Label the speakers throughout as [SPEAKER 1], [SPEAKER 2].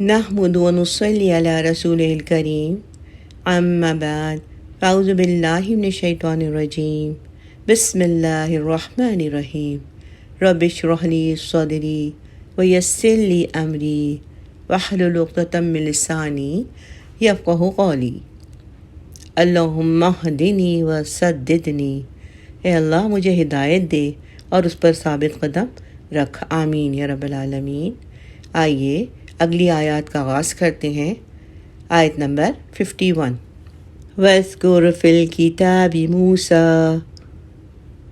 [SPEAKER 1] نحمد و نصلی علی رسول الکریم اما بعد اعوذ باللہ من الشیطان الرجیم بسم اللہ الرحمن الرحیم رب اشرح لی صدری ویسر لی امری واحلل عقدۃ من لسانی یفقہوا قولی اللہم اہدنی وسددنی، اے اللہ مجھے ہدایت دے اور اس پر ثابت قدم رکھ، آمین یا رب العالمین۔ آئیے اگلی آیات کا آغاز کرتے ہیں۔ آیت نمبر 51۔ وَاذْكُرْ فِي الْكِتَابِ مُوسَىٰ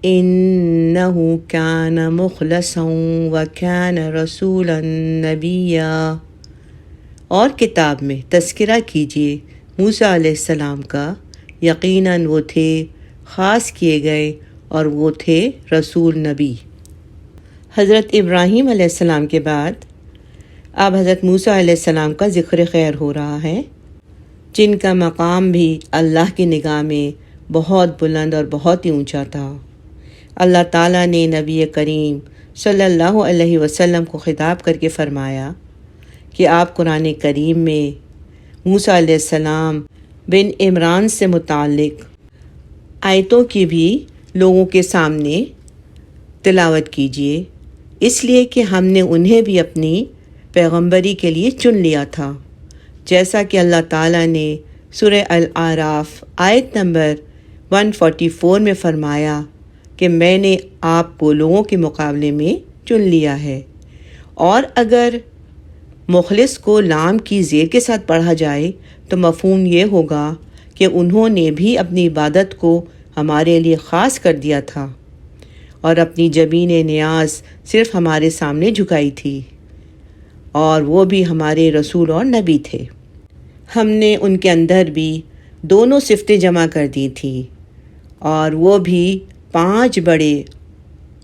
[SPEAKER 1] إِنَّهُ كَانَ مُخْلَصًا وَكَانَ رَسُولًا نَبِيًّا، اور کتاب میں تذکرہ کیجیے موسیٰ علیہ السلام کا، یقیناً وہ تھے خاص کیے گئے اور وہ تھے رسول نبی۔ حضرت ابراہیم علیہ السلام کے بعد اب حضرت موسیٰ علیہ السلام کا ذکر خیر ہو رہا ہے، جن کا مقام بھی اللہ کی نگاہ میں بہت بلند اور بہت ہی اونچا تھا۔ اللہ تعالیٰ نے نبی کریم صلی اللہ علیہ وسلم کو خطاب کر کے فرمایا کہ آپ قرآن کریم میں موسیٰ علیہ السلام بن عمران سے متعلق آیتوں کی بھی لوگوں کے سامنے تلاوت کیجیے، اس لیے کہ ہم نے انہیں بھی اپنی پیغمبری کے لیے چن لیا تھا، جیسا کہ اللہ تعالیٰ نے سورہ الاعراف آیت نمبر 144 میں فرمایا کہ میں نے آپ کو لوگوں کے مقابلے میں چن لیا ہے۔ اور اگر مخلص کو لام کی زیر کے ساتھ پڑھا جائے تو مفہوم یہ ہوگا کہ انہوں نے بھی اپنی عبادت کو ہمارے لیے خاص کر دیا تھا اور اپنی جبین نیاز صرف ہمارے سامنے جھکائی تھی، اور وہ بھی ہمارے رسول اور نبی تھے۔ ہم نے ان کے اندر بھی دونوں صفتیں جمع کر دی تھی، اور وہ بھی 5 بڑے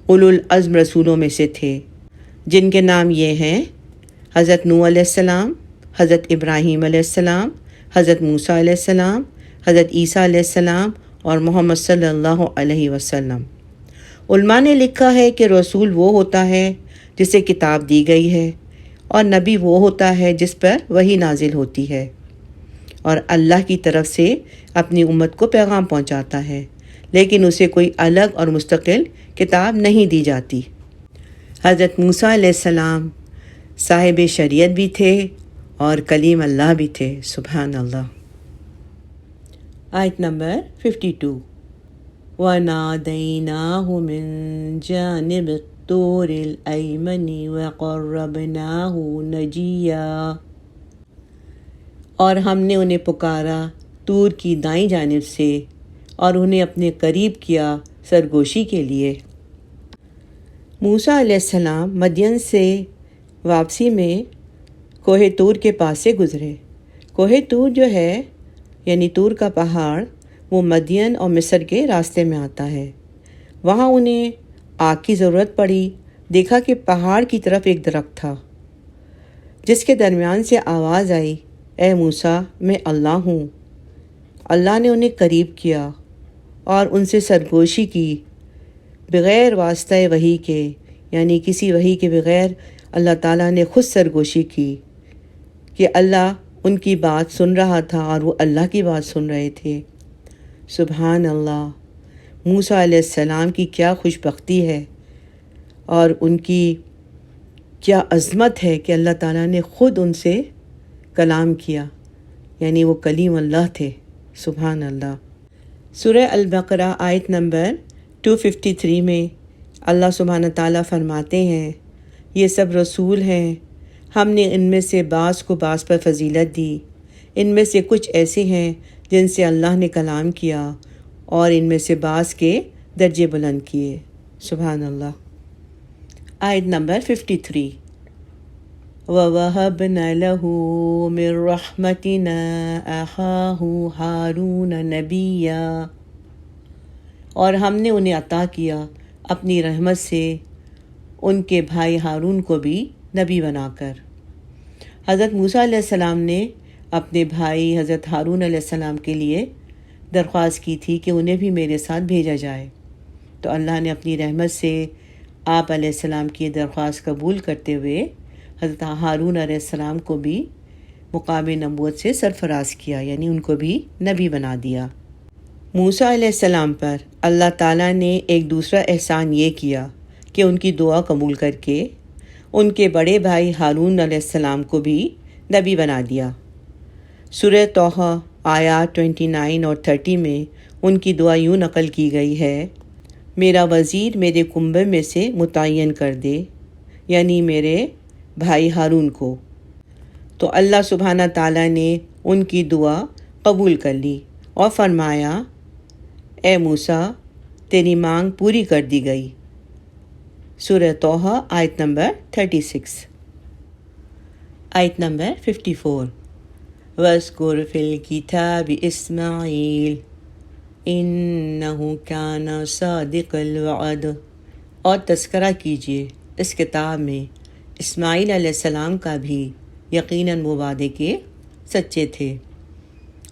[SPEAKER 1] اولو العزم رسولوں میں سے تھے، جن کے نام یہ ہیں: حضرت نوح علیہ السلام، حضرت ابراہیم علیہ السلام، حضرت موسیٰ علیہ السلام، حضرت عیسیٰ علیہ السلام اور محمد صلی اللہ علیہ وسلم۔ علماء نے لکھا ہے کہ رسول وہ ہوتا ہے جسے کتاب دی گئی ہے، اور نبی وہ ہوتا ہے جس پر وحی نازل ہوتی ہے اور اللہ کی طرف سے اپنی امت کو پیغام پہنچاتا ہے، لیکن اسے کوئی الگ اور مستقل کتاب نہیں دی جاتی۔ حضرت موسیٰ علیہ السلام صاحب شریعت بھی تھے اور کلیم اللہ بھی تھے، سبحان اللہ۔ آیت نمبر 52۔ وَنَادَيْنَاهُ مِن جَانِبِ الطُّورِ الْأَيْمَنِ وَقَرَّبْنَاهُ نَجِيًّا، اور ہم نے انہیں پکارا طور کی دائیں جانب سے اور انہیں اپنے قریب کیا سرگوشی کے لیے۔ موسیٰ علیہ السلام مدین سے واپسی میں کوہ طور کے پاس سے گزرے۔ کوہ طور جو ہے یعنی طور کا پہاڑ، وہ مدین اور مصر کے راستے میں آتا ہے۔ وہاں انہیں آگ کی ضرورت پڑی۔ دیکھا کہ پہاڑ کی طرف ایک درخت تھا جس کے درمیان سے آواز آئی، اے موسیٰ، میں اللہ ہوں۔ اللہ نے انہیں قریب کیا اور ان سے سرگوشی کی بغیر واسطہ وحی کے، یعنی کسی وحی کے بغیر اللہ تعالیٰ نے خود سرگوشی کی کہ اللہ ان کی بات سن رہا تھا اور وہ اللہ کی بات سن رہے تھے۔ سبحان اللہ، موسیٰ علیہ السلام کی کیا خوش بختی ہے اور ان کی کیا عظمت ہے کہ اللہ تعالیٰ نے خود ان سے کلام کیا، یعنی وہ کلیم اللہ تھے، سبحان اللہ۔ سورہ البقرہ آیت نمبر 253 میں اللہ سبحانہ تعالیٰ فرماتے ہیں، یہ سب رسول ہیں، ہم نے ان میں سے بعض کو بعض پر فضیلت دی، ان میں سے کچھ ایسے ہیں جن سے اللہ نے کلام کیا اور ان میں سے بعض کے درجے بلند کیے، سبحان اللہ۔ آیت نمبر 53۔ وَوَهَبْنَا لَهُ مِن رَحْمَتِنَا أَخَاهُ هَارُونَ نَبِيًّا، اور ہم نے انہیں عطا کیا اپنی رحمت سے ان کے بھائی ہارون کو بھی نبی بنا کر۔ حضرت موسیٰ علیہ السلام نے اپنے بھائی حضرت ہارون علیہ السلام کے لیے درخواست کی تھی کہ انہیں بھی میرے ساتھ بھیجا جائے، تو اللہ نے اپنی رحمت سے آپ علیہ السلام کی درخواست قبول کرتے ہوئے حضرت ہارون علیہ السلام کو بھی مقام نبوت سے سرفراز کیا، یعنی ان کو بھی نبی بنا دیا۔ موسیٰ علیہ السلام پر اللہ تعالیٰ نے ایک دوسرا احسان یہ کیا کہ ان کی دعا قبول کر کے ان کے بڑے بھائی ہارون علیہ السلام کو بھی نبی بنا دیا۔ سورہ طٰہٰ آیات 29 اور 30 میں ان کی دعا یوں نقل کی گئی ہے: میرا وزیر میرے کنبے میں سے متعین کر دے، یعنی میرے بھائی ہارون کو۔ تو اللہ سبحانہ تعالیٰ نے ان کی دعا قبول کر لی اور فرمایا: اے موسیٰ، تیری مانگ پوری کر دی گئی۔ سورہ طٰہٰ آیت نمبر 36۔ آیت نمبر 54۔ وَاذْكُرْ فِي الْكِتَابِ إِسْمَاعِيلَ إِنَّهُ كَانَ صَادِقَ الْوَعْدِ، اور تذکرہ کیجیے اس کتاب میں اسماعیل علیہ السلام کا بھی، یقیناً وہ وعدے کے سچے تھے۔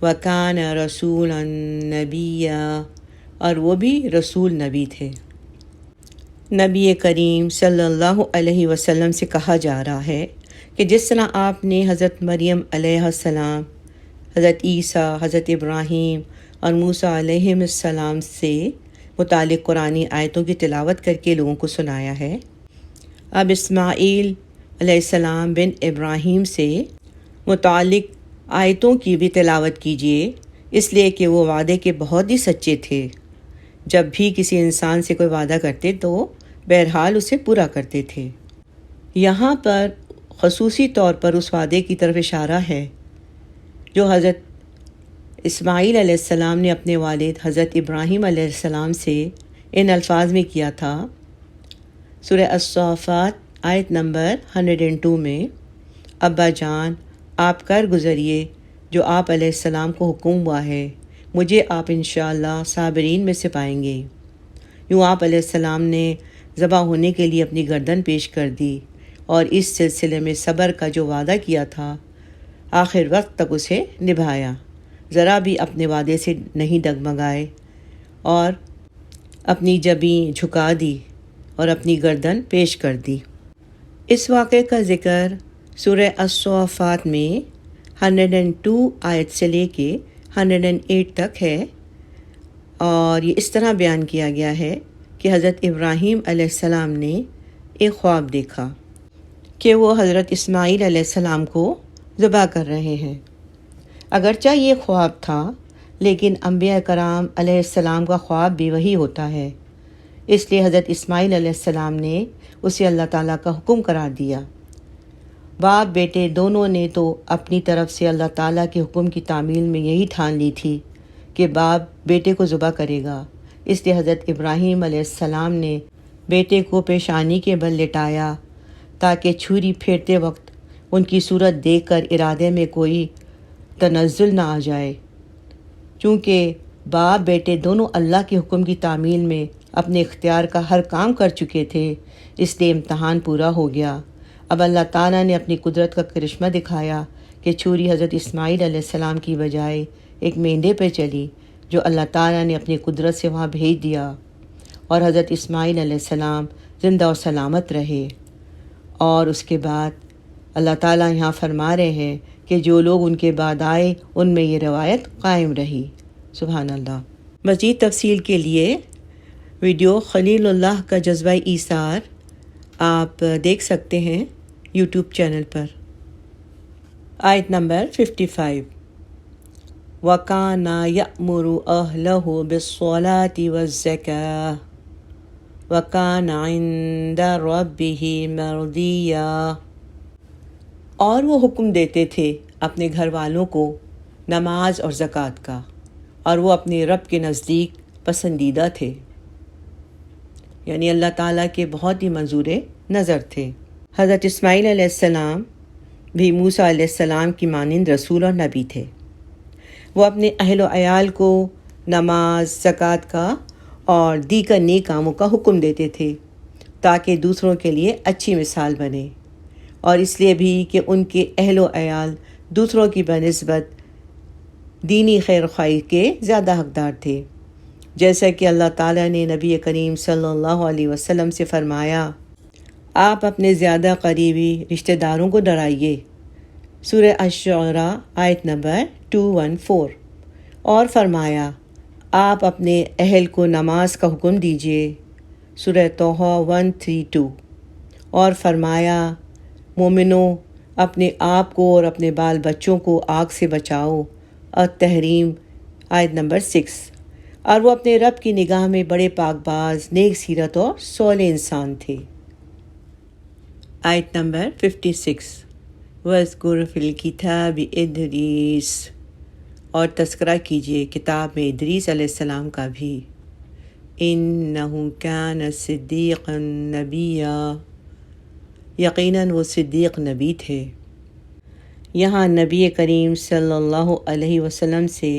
[SPEAKER 1] وَكَانَ رَسُولًا نَبِيًّا، اور وہ بھی رسول نبی تھے۔ نبی کریم صلی اللہ علیہ وسلم سے کہا جا رہا ہے کہ جس طرح آپ نے حضرت مریم علیہ السلام، حضرت عیسیٰ، حضرت ابراہیم اور موسیٰ علیہ السلام سے متعلق قرآنی آیتوں کی تلاوت کر کے لوگوں کو سنایا ہے، اب اسماعیل علیہ السلام بن ابراہیم سے متعلق آیتوں کی بھی تلاوت کیجیے، اس لیے کہ وہ وعدے کے بہت ہی سچے تھے۔ جب بھی کسی انسان سے کوئی وعدہ کرتے تو بہرحال اسے پورا کرتے تھے۔ یہاں پر خصوصی طور پر اس وعدے کی طرف اشارہ ہے جو حضرت اسماعیل علیہ السلام نے اپنے والد حضرت ابراہیم علیہ السلام سے ان الفاظ میں کیا تھا۔ سورہ الصافات آیت نمبر 102 میں: ابا جان، آپ کر گزریے جو آپ علیہ السلام کو حکم ہوا ہے، مجھے آپ انشاءاللہ صابرین میں سے پائیں گے۔ یوں آپ علیہ السلام نے ذبح ہونے کے لیے اپنی گردن پیش کر دی اور اس سلسلے میں صبر کا جو وعدہ کیا تھا آخر وقت تک اسے نبھایا، ذرا بھی اپنے وعدے سے نہیں ڈگمگائے اور اپنی جبیں جھکا دی اور اپنی گردن پیش کر دی۔ اس واقعے کا ذکر سورہ الصافات میں 102 آیت سے لے کے 108 تک ہے، اور یہ اس طرح بیان کیا گیا ہے کہ حضرت ابراہیم علیہ السلام نے ایک خواب دیکھا کہ وہ حضرت اسماعیل علیہ السلام کو ذبح کر رہے ہیں۔ اگرچہ یہ خواب تھا، لیکن انبیاء کرام علیہ السلام کا خواب بھی وہی ہوتا ہے، اس لیے حضرت اسماعیل علیہ السلام نے اسے اللہ تعالیٰ کا حکم قرار دیا۔ باپ بیٹے دونوں نے تو اپنی طرف سے اللہ تعالیٰ کے حکم کی تعمیل میں یہی ٹھان لی تھی کہ باپ بیٹے کو ذبح کرے گا، اس لیے حضرت ابراہیم علیہ السلام نے بیٹے کو پیشانی کے بل لٹایا تاکہ چھری پھیرتے وقت ان کی صورت دیکھ کر ارادے میں کوئی تنزل نہ آ جائے۔ چونکہ باپ بیٹے دونوں اللہ کے حکم کی تعمیل میں اپنے اختیار کا ہر کام کر چکے تھے، اس لیے امتحان پورا ہو گیا۔ اب اللہ تعالیٰ نے اپنی قدرت کا کرشمہ دکھایا کہ چھری حضرت اسماعیل علیہ السلام کی بجائے ایک مینڈے پہ چلی، جو اللہ تعالیٰ نے اپنی قدرت سے وہاں بھیج دیا، اور حضرت اسماعیل علیہ السلام زندہ و سلامت رہے۔ اور اس کے بعد اللہ تعالیٰ یہاں فرما رہے ہیں کہ جو لوگ ان کے بعد آئے ان میں یہ روایت قائم رہی۔ سبحان اللہ۔ مزید تفصیل کے لیے ویڈیو خلیل اللہ کا جذبہ ایثار آپ دیکھ سکتے ہیں یوٹیوب چینل پر۔ آیت نمبر 55۔ وَكَانَ يَأْمُرُ أَهْلَهُ بِالصَّلَاةِ وَالزَّكَاةِ وَكَانَ عِندَ رَبِّهِ مَرْضِيًّا، اور وہ حکم دیتے تھے اپنے گھر والوں کو نماز اور زکوٰۃ کا، اور وہ اپنے رب کے نزدیک پسندیدہ تھے، یعنی اللہ تعالیٰ کے بہت ہی منظور نظر تھے۔ حضرت اسماعیل علیہ السلام بھی موسیٰ علیہ السلام کی مانند رسول اور نبی تھے۔ وہ اپنے اہل و عیال کو نماز، زکوٰۃ کا اور دیگر نیک کاموں کا حکم دیتے تھے تاکہ دوسروں کے لیے اچھی مثال بنے، اور اس لیے بھی کہ ان کے اہل و عیال دوسروں کی بنسبت دینی خیر خواہی کے زیادہ حقدار تھے، جیسا کہ اللہ تعالیٰ نے نبی کریم صلی اللہ علیہ وسلم سے فرمایا: آپ اپنے زیادہ قریبی رشتہ داروں کو ڈرائیے، سورہ الشعراء آیت نمبر 214۔ اور فرمایا آپ اپنے اہل کو نماز کا حکم دیجیے، سورہ طہ 132۔ اور فرمایا مومنوں اپنے آپ کو اور اپنے بال بچوں کو آگ سے بچاؤ، التحریم آیت نمبر 6۔ اور وہ اپنے رب کی نگاہ میں بڑے پاک باز، نیک سیرت اور صالح انسان تھے۔ آیت نمبر 56۔ وَاذْكُرْ فِي الْكِتَابِ ادریس، اور تذکرہ کیجیے کتاب میں ادریس علیہ السلام کا بھی، اِنَّهُ كَانَ صِدِّيقًا نَبِيًّا، یقیناً وہ صدیق نبی تھے۔ یہاں نبی کریم صلی اللہ علیہ وسلم سے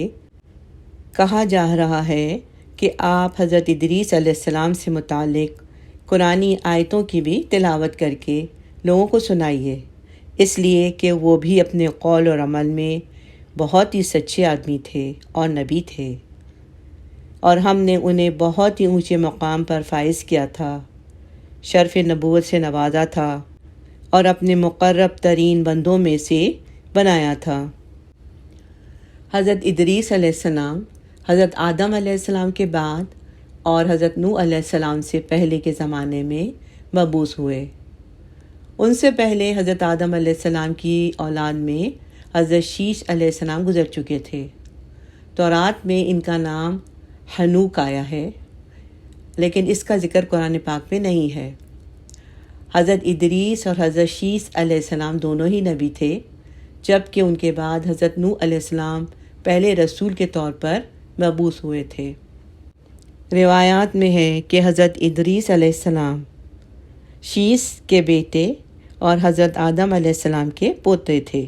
[SPEAKER 1] کہا جا رہا ہے کہ آپ حضرت ادریس علیہ السلام سے متعلق قرآنی آیتوں کی بھی تلاوت کر کے لوگوں کو سنائیے، اس لیے کہ وہ بھی اپنے قول اور عمل میں بہت ہی سچے آدمی تھے اور نبی تھے، اور ہم نے انہیں بہت ہی اونچے مقام پر فائز کیا تھا، شرف نبوت سے نوازا تھا اور اپنے مقرب ترین بندوں میں سے بنایا تھا۔ حضرت ادریس علیہ السلام حضرت آدم علیہ السلام کے بعد اور حضرت نوح علیہ السلام سے پہلے کے زمانے میں مبعوث ہوئے۔ ان سے پہلے حضرت آدم علیہ السلام کی اولاد میں حضرت شیش علیہ السلام گزر چکے تھے۔ تورات میں ان کا نام ہنوک آیا ہے، لیکن اس کا ذکر قرآن پاک میں نہیں ہے۔ حضرت ادریس اور حضرت شیش علیہ السلام دونوں ہی نبی تھے، جبکہ ان کے بعد حضرت نوح علیہ السلام پہلے رسول کے طور پر مبعوث ہوئے تھے۔ روایات میں ہے کہ حضرت ادریس علیہ السلام شیش کے بیٹے اور حضرت آدم علیہ السلام کے پوتے تھے۔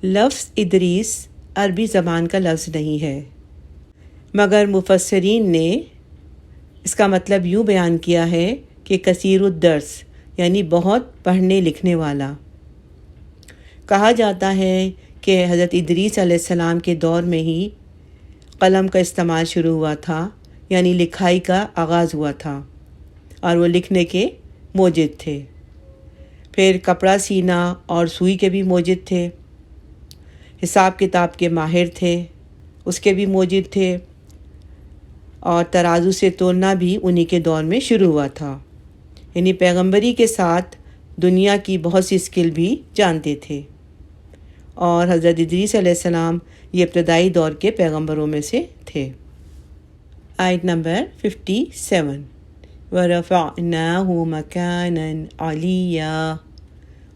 [SPEAKER 1] لفظ ادریس عربی زبان کا لفظ نہیں ہے، مگر مفسرین نے اس کا مطلب یوں بیان کیا ہے کہ کثیر الدرس، یعنی بہت پڑھنے لکھنے والا۔ کہا جاتا ہے کہ حضرت ادریس علیہ السلام کے دور میں ہی قلم کا استعمال شروع ہوا تھا، یعنی لکھائی کا آغاز ہوا تھا، اور وہ لکھنے کے موجد تھے۔ پھر کپڑا سینا اور سوئی کے بھی موجد تھے، حساب کتاب کے ماہر تھے، اس کے بھی موجد تھے، اور ترازو سے تولنا بھی انہی کے دور میں شروع ہوا تھا، یعنی پیغمبری کے ساتھ دنیا کی بہت سی اسکل بھی جانتے تھے، اور حضرت ادریس علیہ السلام یہ ابتدائی دور کے پیغمبروں میں سے تھے۔ آیت نمبر 57۔ وَرَفَعْنَاهُ مَكَانًا عَلِيًّا،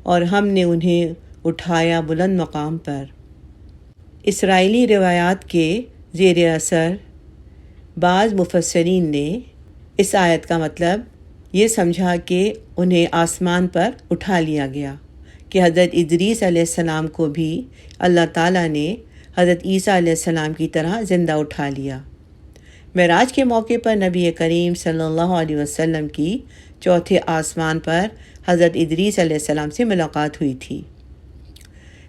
[SPEAKER 1] اور ہم نے انہیں اٹھایا بلند مقام پر۔ اسرائیلی روایات کے زیر اثر بعض مفسرین نے اس آیت کا مطلب یہ سمجھا کہ انہیں آسمان پر اٹھا لیا گیا، کہ حضرت ادریس علیہ السلام کو بھی اللہ تعالیٰ نے حضرت عیسیٰ علیہ السلام کی طرح زندہ اٹھا لیا۔ معراج کے موقع پر نبی کریم صلی اللہ علیہ وسلم کی چوتھے آسمان پر حضرت ادریس علیہ السلام سے ملاقات ہوئی تھی۔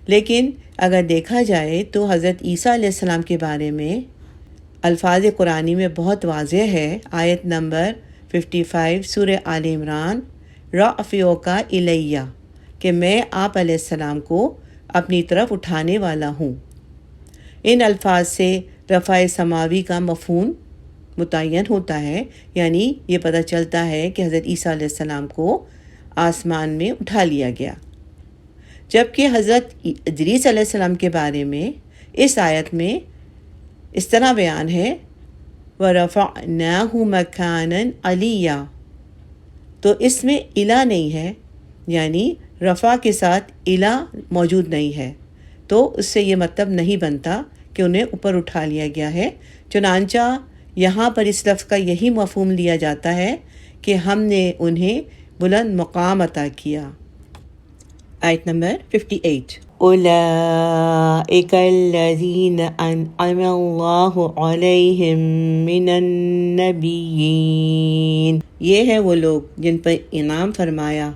[SPEAKER 1] لیکن اگر دیکھا جائے تو حضرت عیسیٰ علیہ السلام کے بارے میں الفاظ قرآنی میں بہت واضح ہے۔ آیت نمبر 55 سورہ آل عمران، رافعوک الیہ، کہ میں آپ علیہ السلام کو اپنی طرف اٹھانے والا ہوں۔ ان الفاظ سے رفع سماوی کا مفہوم متعین ہوتا ہے، یعنی یہ پتہ چلتا ہے کہ حضرت عیسیٰ علیہ السلام کو آسمان میں اٹھا لیا گیا۔ جبکہ حضرت ادریس علیہ السلام کے بارے میں اس آیت میں اس طرح بیان ہے وَرَفَعْنَاهُ مَكَانًا عَلِيًّا، تو اس میں الہ نہیں ہے، یعنی رفع کے ساتھ الہ موجود نہیں ہے، تو اس سے یہ مطلب نہیں بنتا کہ انہیں اوپر اٹھا لیا گیا ہے۔ چنانچہ یہاں پر اس لفظ کا یہی مفہوم لیا جاتا ہے کہ ہم نے انہیں بلند مقام عطا کیا۔ آیت نمبر 58۔ اولئک الذین انعم اللہ علیہم من النبیین، یہ ہے وہ لوگ جن پر انعام فرمایا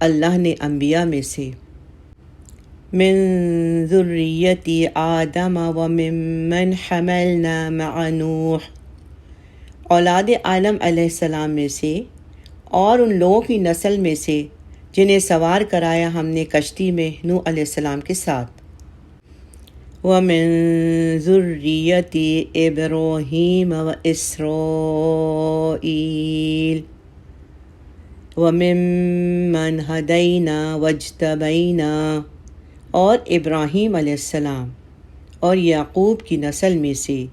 [SPEAKER 1] اللہ نے انبیاء میں سے، من ذریت آدم وممن حملنا مع نوح، اولاد آدم علیہ السلام میں سے اور ان لوگوں کی نسل میں سے جنہیں سوار کرایا ہم نے کشتی میں نوح علیہ السلام کے ساتھ۔ وَمِن ذُرِّيَّتِ إِبْرَاهِيمَ وَإِسْرَائِيلَ وَمِمَّنْ هَدَيْنَا وَاجْتَبَيْنَا، اور ابراہیم علیہ السلام اور یعقوب کی نسل میں سے،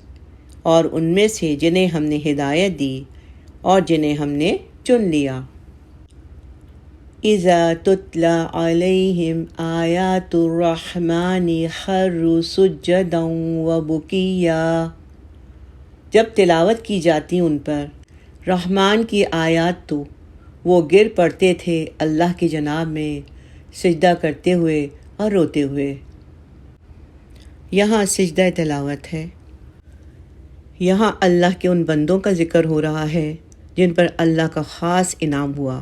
[SPEAKER 1] اور ان میں سے جنہیں ہم نے ہدایت دی اور جنہیں ہم نے چن لیا۔ اِذَا تُتْلَى عَلَيْهِمْ آيَاتُ الرَّحْمَنِ خَرُّوا سُجَّدًا وَبُكِيًّا، جب تلاوت کی جاتی ان پر رحمان کی آیات تو وہ گر پڑتے تھے اللہ کی جناب میں سجدہ کرتے ہوئے اور روتے ہوئے۔ یہاں سجدہ تلاوت ہے۔ یہاں اللہ کے ان بندوں کا ذکر ہو رہا ہے جن پر اللہ کا خاص انعام ہوا،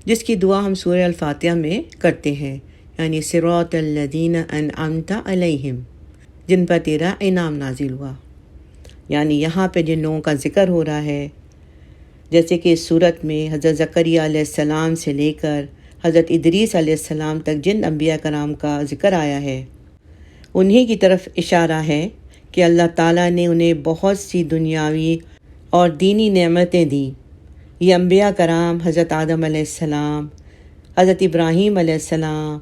[SPEAKER 1] جس کی دعا ہم سورہ الفاتحہ میں کرتے ہیں، یعنی صراط الذین انعمت علیہم، جن پر تیرا انعام نازل ہوا۔ یعنی یہاں پہ جن لوگوں کا ذکر ہو رہا ہے، جیسے کہ اس صورت میں حضرت زکریا علیہ السلام سے لے کر حضرت ادریس علیہ السلام تک جن انبیاء کرام کا ذکر آیا ہے، انہی کی طرف اشارہ ہے کہ اللہ تعالیٰ نے انہیں بہت سی دنیاوی اور دینی نعمتیں دیں۔ یہ انبیاء کرام حضرت آدم علیہ السلام، حضرت ابراہیم علیہ السلام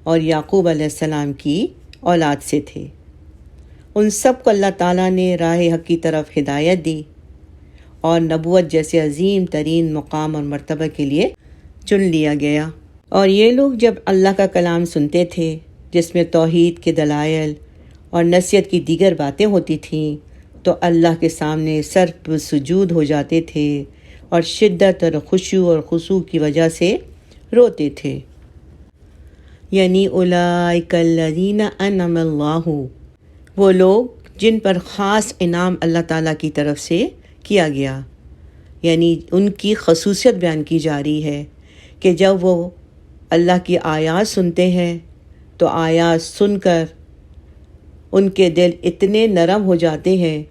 [SPEAKER 1] اور یعقوب علیہ السلام کی اولاد سے تھے۔ ان سب کو اللہ تعالیٰ نے راہ حق کی طرف ہدایت دی اور نبوت جیسے عظیم ترین مقام اور مرتبہ کے لیے چن لیا گیا۔ اور یہ لوگ جب اللہ کا کلام سنتے تھے جس میں توحید کے دلائل اور نصیحت کی دیگر باتیں ہوتی تھیں، تو اللہ کے سامنے سر پر سجود ہو جاتے تھے اور شدت اور خشوع اور خضوع کی وجہ سے روتے تھے۔ یعنی اولئک الذین انعم اللہ، وہ لوگ جن پر خاص انعام اللہ تعالیٰ کی طرف سے کیا گیا، یعنی ان کی خصوصیت بیان کی جا رہی ہے کہ جب وہ اللہ کی آیات سنتے ہیں تو آیات سن کر ان کے دل اتنے نرم ہو جاتے ہیں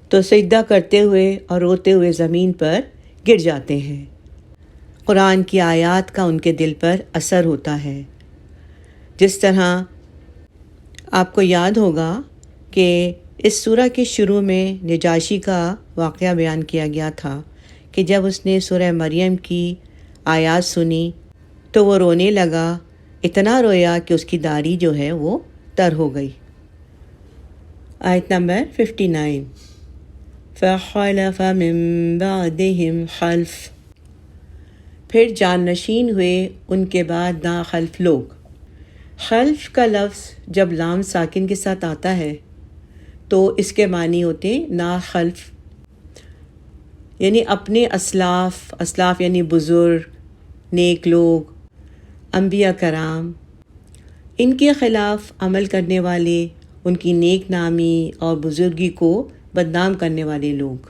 [SPEAKER 1] تو سجدہ کرتے ہوئے اور روتے ہوئے زمین پر گر جاتے ہیں۔ قرآن کی آیات کا ان کے دل پر اثر ہوتا ہے۔ جس طرح آپ کو یاد ہوگا کہ اس سورہ کے شروع میں نجاشی کا واقعہ بیان کیا گیا تھا کہ جب اس نے سورہ مریم کی آیات سنی تو وہ رونے لگا، اتنا رویا کہ اس کی داڑھی جو ہے وہ تر ہو گئی۔ آیت نمبر 59، فَخَلَفَ مِن بَعْدِهِمْ خَلْفٌ، پھر جانشین ہوئے ان کے بعد ناخلف لوگ۔ خلف کا لفظ جب لام ساکن کے ساتھ آتا ہے تو اس کے معنی ہوتے ناخلف، یعنی اپنے اسلاف یعنی بزرگ، نیک لوگ، انبیاء کرام، ان کے خلاف عمل کرنے والے، ان کی نیک نامی اور بزرگی کو بدنام کرنے والے لوگ۔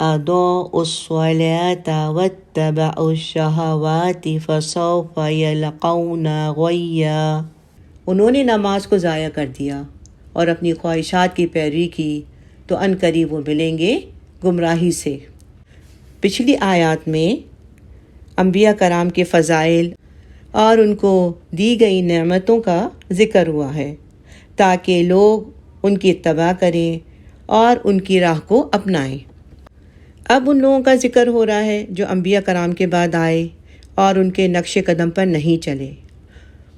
[SPEAKER 1] اضاعوا الصلاۃ واتبعوا الشہوات فسوف یلقون غیا، انہوں نے نماز کو ضائع کر دیا اور اپنی خواہشات کی پیروی کی تو عنقریب وہ ملیں گے گمراہی سے۔ پچھلی آیات میں انبیاء کرام کے فضائل اور ان کو دی گئی نعمتوں کا ذکر ہوا ہے تاکہ لوگ ان کی اتباع کریں اور ان کی راہ کو اپنائیں۔ اب ان لوگوں کا ذکر ہو رہا ہے جو انبیاء کرام کے بعد آئے اور ان کے نقش قدم پر نہیں چلے،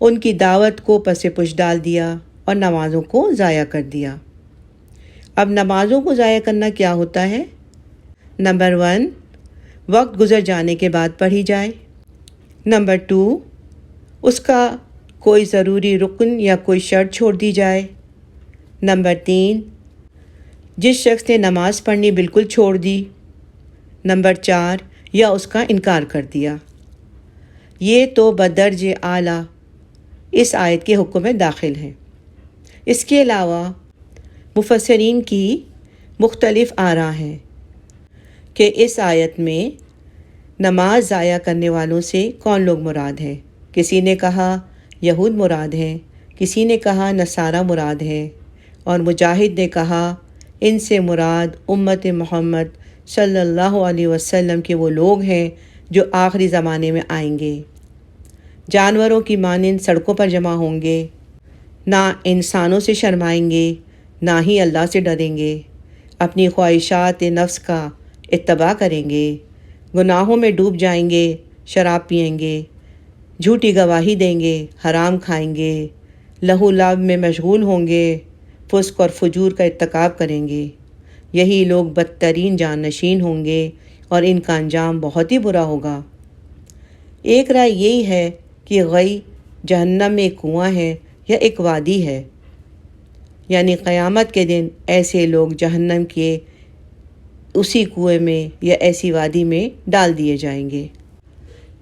[SPEAKER 1] ان کی دعوت کو پس پش ڈال دیا اور نمازوں کو ضائع کر دیا۔ اب نمازوں کو ضائع کرنا کیا ہوتا ہے؟ نمبر 1، وقت گزر جانے کے بعد پڑھی جائے۔ نمبر 2، اس کا کوئی ضروری رکن یا کوئی شرط چھوڑ دی جائے۔ نمبر 3، جس شخص نے نماز پڑھنی بالکل چھوڑ دی۔ نمبر 4، یا اس کا انکار کر دیا۔ یہ تو بدرج اعلیٰ اس آیت کے حکم میں داخل ہیں۔ اس کے علاوہ مفسرین کی مختلف آراء ہیں کہ اس آیت میں نماز ضائع کرنے والوں سے کون لوگ مراد ہیں۔ کسی نے کہا یہود مراد ہیں، کسی نے کہا نصارہ مراد ہیں، اور مجاہد نے کہا ان سے مراد امت محمد صلی اللہ علیہ وسلم کہ وہ لوگ ہیں جو آخری زمانے میں آئیں گے، جانوروں کی مانند سڑکوں پر جمع ہوں گے، نہ انسانوں سے شرمائیں گے نہ ہی اللہ سے ڈریں گے، اپنی خواہشات نفس کا اتباع کریں گے، گناہوں میں ڈوب جائیں گے، شراب پئیں گے، جھوٹی گواہی دیں گے، حرام کھائیں گے، لہو لعب میں مشغول ہوں گے، فسق اور فجور کا ارتکاب کریں گے۔ یہی لوگ بدترین جانشین ہوں گے اور ان کا انجام بہت ہی برا ہوگا۔ ایک رائے یہی ہے کہ غی جہنم میں ایک کنواں ہے یا ایک وادی ہے، یعنی قیامت کے دن ایسے لوگ جہنم کے اسی کنویں میں یا ایسی وادی میں ڈال دیے جائیں گے۔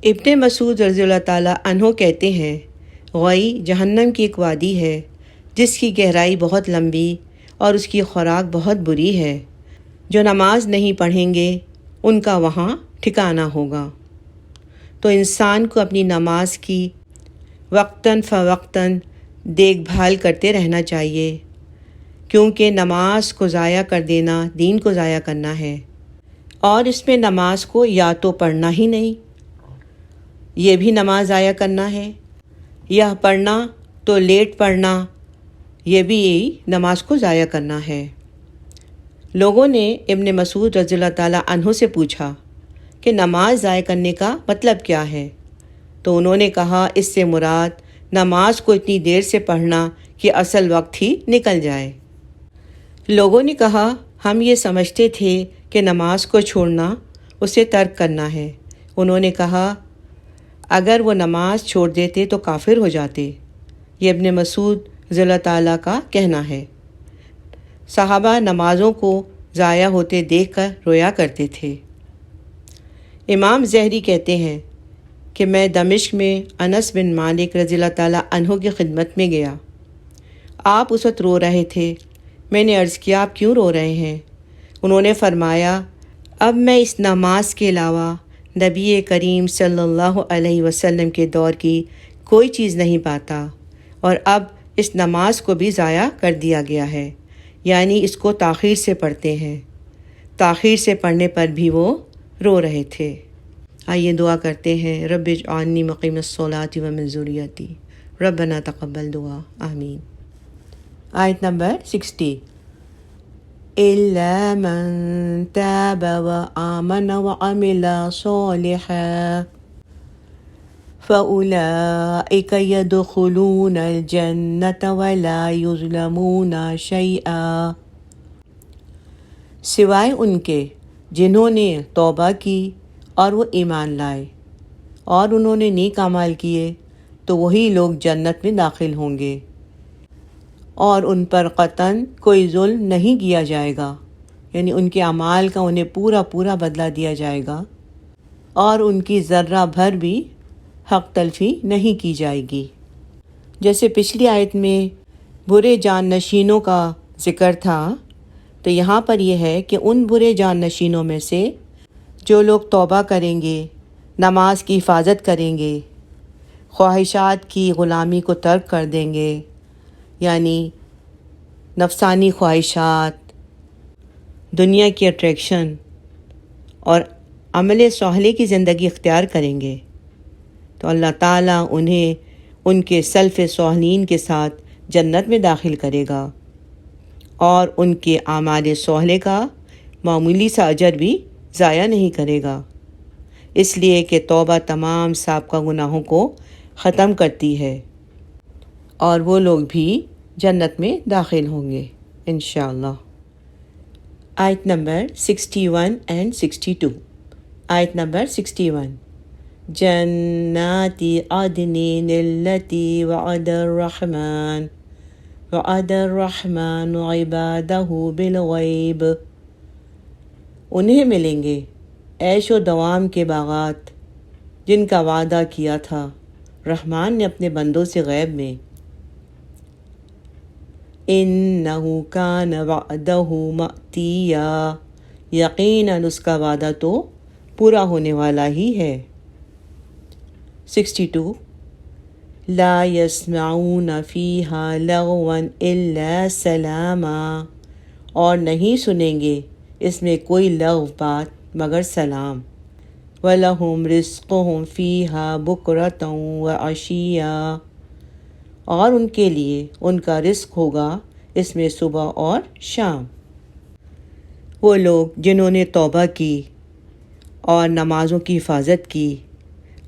[SPEAKER 1] ابن مسعود رضی اللہ تعالیٰ عنہ کہتے ہیں، غی جہنم کی ایک وادی ہے جس کی گہرائی بہت لمبی اور اس کی خوراک بہت بری ہے۔ جو نماز نہیں پڑھیں گے ان کا وہاں ٹھکانہ ہوگا۔ تو انسان کو اپنی نماز کی وقتاً فوقتاً دیکھ بھال کرتے رہنا چاہیے، کیونکہ نماز کو ضائع کر دینا دین کو ضائع کرنا ہے، اور اس میں نماز کو یا تو پڑھنا ہی نہیں، یہ بھی نماز ضائع کرنا ہے، یا پڑھنا تو لیٹ پڑھنا، یہ بھی نماز کو ضائع کرنا ہے۔ لوگوں نے ابن مسعود رضی اللہ تعالیٰ عنہ سے پوچھا کہ نماز ضائع کرنے کا مطلب کیا ہے؟ تو انہوں نے کہا، اس سے مراد نماز کو اتنی دیر سے پڑھنا کہ اصل وقت ہی نکل جائے۔ لوگوں نے کہا، ہم یہ سمجھتے تھے کہ نماز کو چھوڑنا اسے ترک کرنا ہے۔ انہوں نے کہا، اگر وہ نماز چھوڑ دیتے تو کافر ہو جاتے۔ یہ ابن مسعود رضی اللہ تعالیٰ کا کہنا ہے۔ صحابہ نمازوں کو ضائع ہوتے دیکھ کر رویا کرتے تھے۔ امام زہری کہتے ہیں کہ میں دمشق میں انس بن مالک رضی اللہ تعالیٰ عنہ کی خدمت میں گیا۔ آپ اس وقت رو رہے تھے۔ میں نے عرض کیا، آپ کیوں رو رہے ہیں؟ انہوں نے فرمایا، اب میں اس نماز کے علاوہ نبی کریم صلی اللہ علیہ وسلم کے دور کی کوئی چیز نہیں پاتا، اور اب اس نماز کو بھی ضائع کر دیا گیا ہے، یعنی اس کو تاخیر سے پڑھتے ہیں۔ تاخیر سے پڑھنے پر بھی وہ رو رہے تھے۔ آئیے دعا کرتے ہیں، رب اجعلنی مقیم الصلاۃ ومن ذریتی، ربنا تقبل دعا، آمین۔ آیت نمبر 60، إِلَّا مَن تَابَ وَآمَنَ وَعَمِلَ صَالِحًا فَأُولَئِكَ يَدْخُلُونَ الْجَنَّةَ وَلَا يُظْلَمُونَ شَيْئًا، سوائے ان کے جنہوں نے توبہ کی اور وہ ایمان لائے اور انہوں نے نیک اعمال کیے، تو وہی لوگ جنت میں داخل ہوں گے، اور ان پر قطعاً کوئی ظلم نہیں کیا جائے گا، یعنی ان کے اعمال کا انہیں پورا پورا بدلہ دیا جائے گا، اور ان کی ذرہ بھر بھی حق تلفی نہیں کی جائے گی۔ جیسے پچھلی آیت میں برے جانشینوں کا ذکر تھا، تو یہاں پر یہ ہے کہ ان برے جانشینوں میں سے جو لوگ توبہ کریں گے، نماز کی حفاظت کریں گے، خواہشات کی غلامی کو ترک کر دیں گے، یعنی نفسانی خواہشات، دنیا کی اٹریکشن، اور عمل صالح کی زندگی اختیار کریں گے، تو اللہ تعالیٰ انہیں ان کے سلف صالحین کے ساتھ جنت میں داخل کرے گا، اور ان کے اعمال صالح کا معمولی سا اجر بھی ضائع نہیں کرے گا، اس لیے کہ توبہ تمام سابقہ گناہوں کو ختم کرتی ہے، اور وہ لوگ بھی جنت میں داخل ہوں گے انشاءاللہ۔ آیت نمبر 61 and 62۔ آیت نمبر 61، جنات عدن التي وعد الرحمن عبادہ بالغیب، انہیں ملیں گے عیش و دوام کے باغات جن کا وعدہ کیا تھا رحمان نے اپنے بندوں سے غیب میں۔ انہ کان وعدہ مأتیا، یقیناً اس کا وعدہ تو پورا ہونے والا ہی ہے۔ 62، لا یسمعون فیہا لغوا الا سلاما، اور نہیں سنیں گے اس میں کوئی لغو بات مگر سلام۔ وَلَهُمْ رِزْقُهُمْ فِيهَا بُكْرَةً وَعَشِيًّا، اور ان کے لیے ان کا رزق ہوگا اس میں صبح اور شام۔ وہ لوگ جنہوں نے توبہ کی اور نمازوں کی حفاظت کی،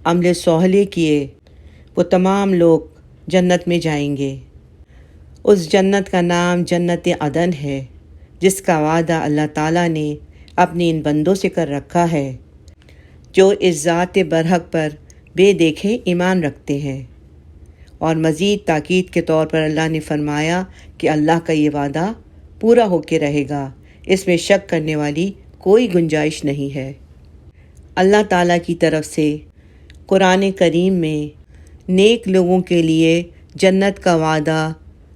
[SPEAKER 1] عمل صالح کیے، وہ تمام لوگ جنت میں جائیں گے۔ اس جنت کا نام جنت عدن ہے، جس کا وعدہ اللہ تعالیٰ نے اپنے ان بندوں سے کر رکھا ہے جو اس ذات برحق پر بے دیکھے ایمان رکھتے ہیں۔ اور مزید تاکید کے طور پر اللہ نے فرمایا کہ اللہ کا یہ وعدہ پورا ہو کے رہے گا، اس میں شک کرنے والی کوئی گنجائش نہیں ہے۔ اللہ تعالیٰ کی طرف سے قرآن کریم میں نیک لوگوں کے لیے جنت کا وعدہ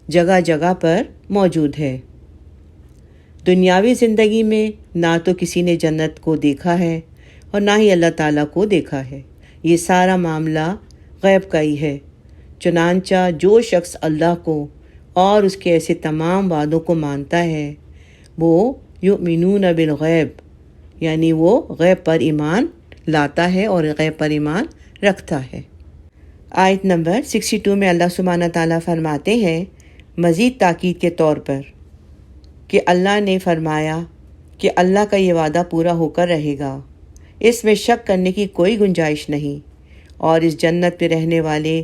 [SPEAKER 1] جگہ جگہ پر موجود ہے۔ دنیاوی زندگی میں نہ تو کسی نے جنت کو دیکھا ہے اور نہ ہی اللہ تعالیٰ کو دیکھا ہے، یہ سارا معاملہ غیب کا ہی ہے۔ چنانچہ جو شخص اللہ کو اور اس کے ایسے تمام وعدوں کو مانتا ہے وہ یؤمنون بالغیب، یعنی وہ غیب پر ایمان لاتا ہے اور غیب پر ایمان رکھتا ہے۔ آیت نمبر 62 میں اللہ سبحانہ تعالیٰ فرماتے ہیں مزید تاکید کے طور پر کہ اللہ نے فرمایا کہ اللہ کا یہ وعدہ پورا ہو کر رہے گا، اس میں شک کرنے کی کوئی گنجائش نہیں، اور اس جنت پہ رہنے والے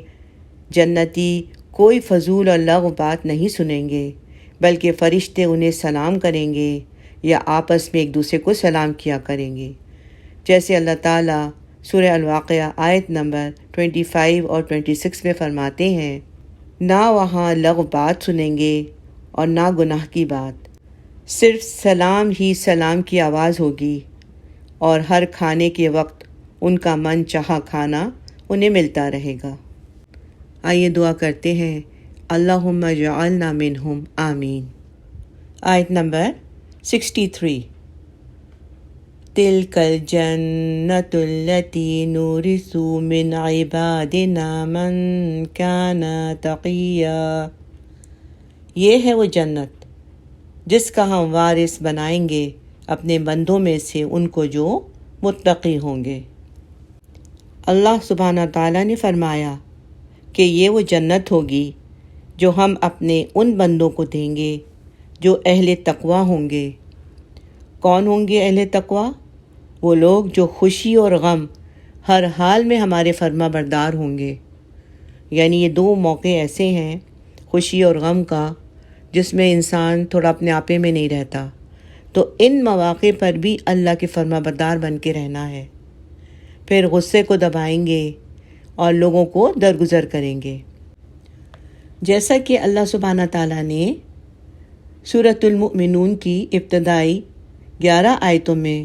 [SPEAKER 1] جنتی کوئی فضول اور لغو بات نہیں سنیں گے، بلکہ فرشتے انہیں سلام کریں گے یا آپس میں ایک دوسرے کو سلام کیا کریں گے، جیسے اللہ تعالیٰ سورہ الواقعہ آیت نمبر 25 اور 26 میں فرماتے ہیں، نہ وہاں لغو بات سنیں گے اور نہ گناہ کی بات، صرف سلام ہی سلام کی آواز ہوگی، اور ہر کھانے کے وقت ان کا من چاہا کھانا انہیں ملتا رہے گا۔ آئیے دعا کرتے ہیں، اللہم اجعلنا منہم، آمین۔ آیت نمبر 63، تِلْکَ الْجَنَّةُ الَّتِی نُورِثُ مِنْ عِبَادِنَا مَنْ كَانَ تَقِیًّا، یہ ہے وہ جنت جس کا ہم وارث بنائیں گے اپنے بندوں میں سے ان کو جو متقی ہوں گے۔ اللہ سبحانہ تعالیٰ نے فرمایا کہ یہ وہ جنت ہوگی جو ہم اپنے ان بندوں کو دیں گے جو اہل تقویٰ ہوں گے۔ کون ہوں گے اہل تقویٰ؟ وہ لوگ جو خوشی اور غم ہر حال میں ہمارے فرما بردار ہوں گے۔ یعنی یہ دو موقع ایسے ہیں خوشی اور غم کا جس میں انسان تھوڑا اپنے آپے میں نہیں رہتا، تو ان مواقع پر بھی اللہ کے فرما بردار بن کے رہنا ہے۔ پھر غصے کو دبائیں گے اور لوگوں کو درگزر کریں گے، جیسا کہ اللہ سبحانہ تعالیٰ نے سورۃ المؤمنون کی ابتدائی 11 آیتوں میں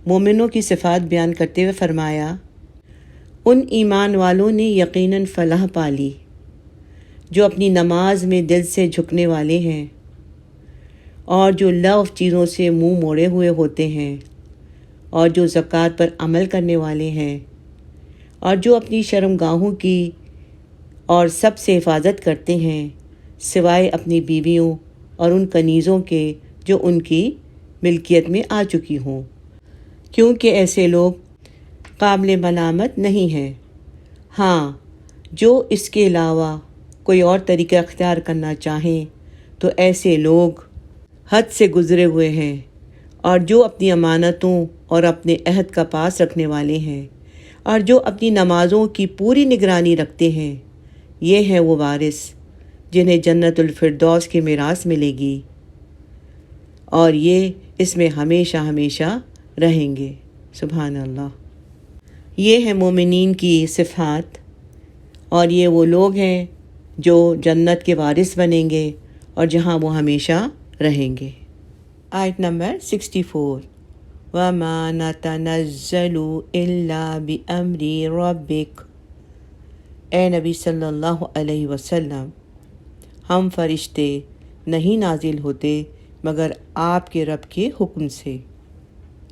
[SPEAKER 1] مومنوں کی صفات بیان کرتے ہوئے فرمایا، ان ایمان والوں نے یقیناً فلاح پالی جو اپنی نماز میں دل سے جھکنے والے ہیں، اور جو لغو چیزوں سے منہ موڑے ہوئے ہوتے ہیں، اور جو زکوٰۃ پر عمل کرنے والے ہیں، اور جو اپنی شرمگاہوں کی اور سب سے حفاظت کرتے ہیں سوائے اپنی بیویوں اور ان کنیزوں کے جو ان کی ملکیت میں آ چکی ہوں، کیونکہ ایسے لوگ قابل ملامت نہیں ہیں۔ ہاں، جو اس کے علاوہ کوئی اور طریقہ اختیار کرنا چاہیں تو ایسے لوگ حد سے گزرے ہوئے ہیں، اور جو اپنی امانتوں اور اپنے عہد کا پاس رکھنے والے ہیں، اور جو اپنی نمازوں کی پوری نگرانی رکھتے ہیں، یہ ہیں وہ وارث جنہیں جنت الفردوس کی میراث ملے گی، اور یہ اس میں ہمیشہ ہمیشہ رہیں گے۔ سبحان اللہ۔ یہ ہیں مومنین کی صفات، اور یہ وہ لوگ ہیں جو جنت کے وارث بنیں گے اور جہاں وہ ہمیشہ رہیں گے۔ آیت نمبر 64، وَمَا نَتَنَزَّلُ إِلَّا بِأَمْرِ رَبِّكَ، اے نبی صلی اللہ علیہ وسلم، ہم فرشتے نہیں نازل ہوتے مگر آپ کے رب کے حکم سے۔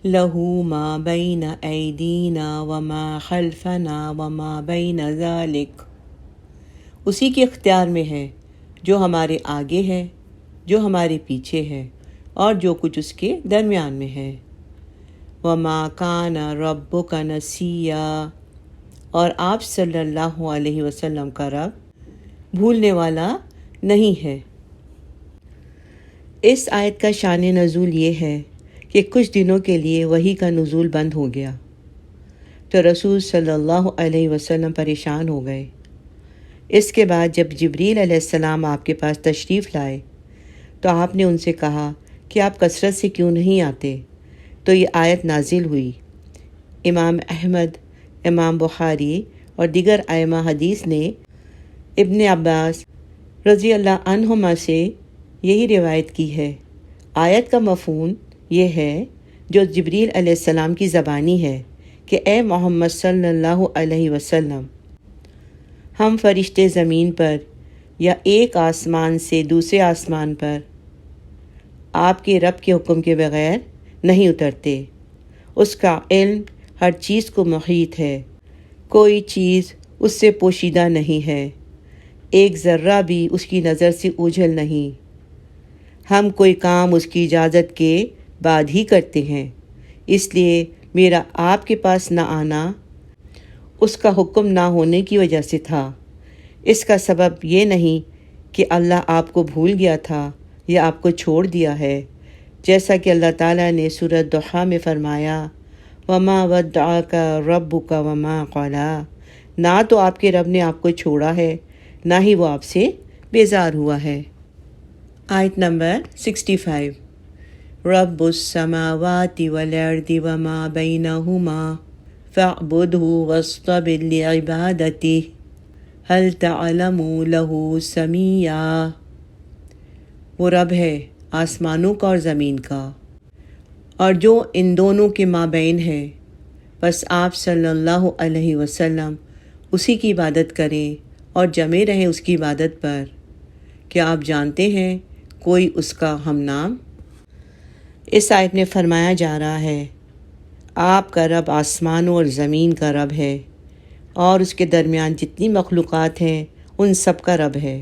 [SPEAKER 1] لَهُ مَا بَيْنَ أَيْدِينَا وَمَا خَلْفَنَا وَمَا بَيْنَ ذَلِكَ، اسی کے اختیار میں ہے جو ہمارے آگے ہے، جو ہمارے پیچھے ہے، اور جو کچھ اس کے درمیان میں ہے۔ وَمَا كَانَ رَبُّكَ نَسِيًّا، اور آپ صلی اللہ علیہ وسلم کا رب بھولنے والا نہیں ہے۔ اس آیت کا شان نزول یہ ہے کہ کچھ دنوں کے لیے وحی کا نزول بند ہو گیا تو رسول صلی اللہ علیہ وسلم پریشان ہو گئے۔ اس کے بعد جب جبریل علیہ السلام آپ کے پاس تشریف لائے تو آپ نے ان سے کہا کہ آپ کثرت سے کیوں نہیں آتے، تو یہ آیت نازل ہوئی۔ امام احمد، امام بخاری اور دیگر ائمہ حدیث نے ابن عباس رضی اللہ عنہما سے یہی روایت کی ہے۔ آیت کا مفہوم یہ ہے جو جبریل علیہ السلام کی زبانی ہے کہ اے محمد صلی اللہ علیہ وسلم، ہم فرشتے زمین پر یا ایک آسمان سے دوسرے آسمان پر آپ کے رب کے حکم کے بغیر نہیں اترتے۔ اس کا علم ہر چیز کو محیط ہے، کوئی چیز اس سے پوشیدہ نہیں ہے، ایک ذرہ بھی اس کی نظر سے اوجھل نہیں۔ ہم کوئی کام اس کی اجازت کے بعد ہی کرتے ہیں، اس لیے میرا آپ کے پاس نہ آنا اس کا حکم نہ ہونے کی وجہ سے تھا۔ اس کا سبب یہ نہیں کہ اللہ آپ کو بھول گیا تھا یا آپ کو چھوڑ دیا ہے، جیسا کہ اللہ تعالیٰ نے سورۃ ضحیٰ میں فرمایا، وَمَا وَدَّعَكَ رَبُّكَ وَمَا قَلَىٰ، نہ تو آپ کے رب نے آپ کو چھوڑا ہے، نہ ہی وہ آپ سے بیزار ہوا ہے۔ آیت نمبر 65۔ رب السماوات والارض وما بینہما فاعبدہ واصطبر لعبادتہ هل تعلم له سمیعا، وہ رب ہے آسمانوں کا اور زمین کا اور جو ان دونوں کے مابین ہے، بس آپ صلی اللہ علیہ وسلم اسی کی عبادت کریں اور جمے رہیں اس کی عبادت پر۔ کیا آپ جانتے ہیں کوئی اس کا ہم نام؟ اس آیت میں فرمایا جا رہا ہے آپ کا رب آسمانوں اور زمین کا رب ہے اور اس کے درمیان جتنی مخلوقات ہیں ان سب کا رب ہے۔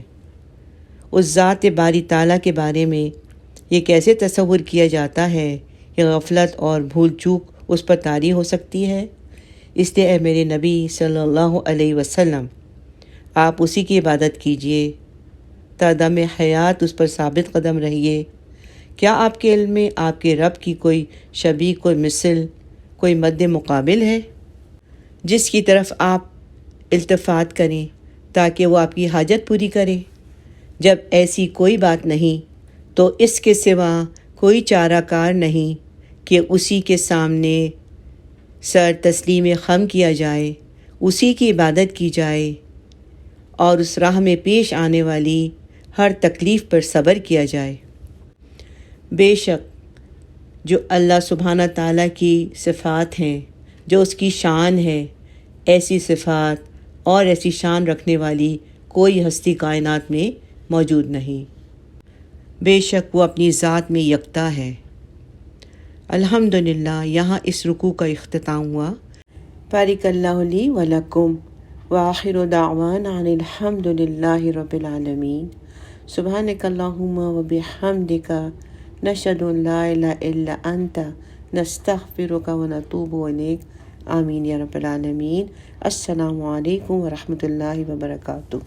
[SPEAKER 1] اس ذات باری تعالیٰ کے بارے میں یہ کیسے تصور کیا جاتا ہے کہ غفلت اور بھول چوک اس پر طاری ہو سکتی ہے؟ اس لیے اے میرے نبی صلی اللہ علیہ وسلم، آپ اسی کی عبادت کیجیے، تا دم حیات اس پر ثابت قدم رہیے۔ کیا آپ کے علم میں آپ کے رب کی کوئی شبیہ، کوئی مثل، کوئی مد مقابل ہے جس کی طرف آپ التفات کریں تاکہ وہ آپ کی حاجت پوری کرے؟ جب ایسی کوئی بات نہیں تو اس کے سوا کوئی چارہ کار نہیں کہ اسی کے سامنے سر تسلیم خم کیا جائے، اسی کی عبادت کی جائے اور اس راہ میں پیش آنے والی ہر تکلیف پر صبر کیا جائے۔ بے شک جو اللہ سبحانہ تعالیٰ کی صفات ہیں، جو اس کی شان ہے، ایسی صفات اور ایسی شان رکھنے والی کوئی ہستی کائنات میں موجود نہیں۔ بے شک وہ اپنی ذات میں یکتا ہے۔ الحمدللہ، یہاں اس رکوع کا اختتام ہوا۔ بارک اللہ لی و لکم، وآخر دعوانا ان الحمدللہ رب العالمین۔ سبحانک اللہم و بحمدک، نشہد ان لا الہ الا انت، نستغفرک و نتوب الیک۔ آمین یا رب العالمین۔ السلام علیکم ورحمۃ اللہ وبرکاتہ۔